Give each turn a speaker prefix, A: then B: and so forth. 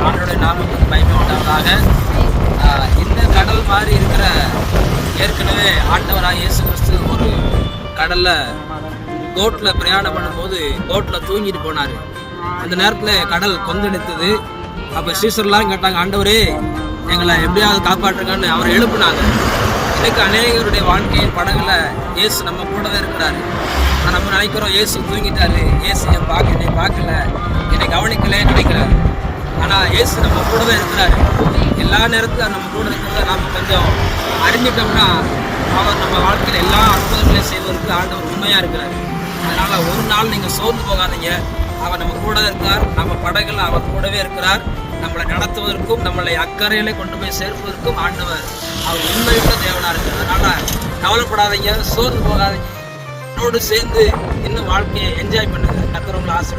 A: ஆண்டோடைய நாமத்துக்கு மகிமை உண்டாவதாக. இந்த கடல் மாதிரி இருக்கிற ஏற்கனவே ஆண்டவராக இயேசு கிறிஸ்து ஒரு கடல்ல போட்ல பிரயாணம் பண்ணும்போது போட்ல தூங்கிட்டு போனாரு. அந்த நேரத்துல கடல் கொந்தளித்தது. அப்ப சீசர்லாம் கேட்டாங்க, ஆண்டவரே எங்களை எப்படியாவது காப்பாற்றுங்கன்னு அவர் எழுப்புனாங்க. இன்னைக்கு அநேகருடைய வாழ்க்கையின் படகுல இயேசு நம்ம கூடவே இருக்கிறாரு. நம்ம நினைக்கிறோம் இயேசு தூங்கிட்டாரு, இயேசு என்னை பார்க்கல, என்னை கவனிக்கலே நினைக்கிறாரு. ஆனா இயேசு நம்ம கூடவே இருக்கிறாரு. எல்லா நேரத்திலும் நம்ம கூட இருக்கிறத நாம கொஞ்சம் அறிஞ்சிட்டோம்னா அவர் நம்ம வாழ்க்கையில எல்லா அற்புதங்களையும் செய்வதற்கு ஆண்டவர் உண்மையா இருக்கிறாரு. அதனால ஒரு நாள் நீங்க சோர்ந்து போகாதீங்க. அவர் நம்ம கூட இருக்கார். நம்ம படகுல அவர் கூடவே இருக்கிறார். நம்மளை நடத்துவதற்கும் நம்மளை அக்கறையில கொண்டு போய் சேர்ப்பதற்கும் ஆண்டவர் அவர் உண்மையுள்ள தேவனா இருக்கிறார். அதனால கவலைப்படாதீங்க, சோர்ந்து போகாதீங்க. என்னோடு சேர்ந்து இன்னும் வாழ்க்கையை என்ஜாய் பண்ணுங்க. கர்த்தர் உங்களை ஆசீர்வதிப்பார்.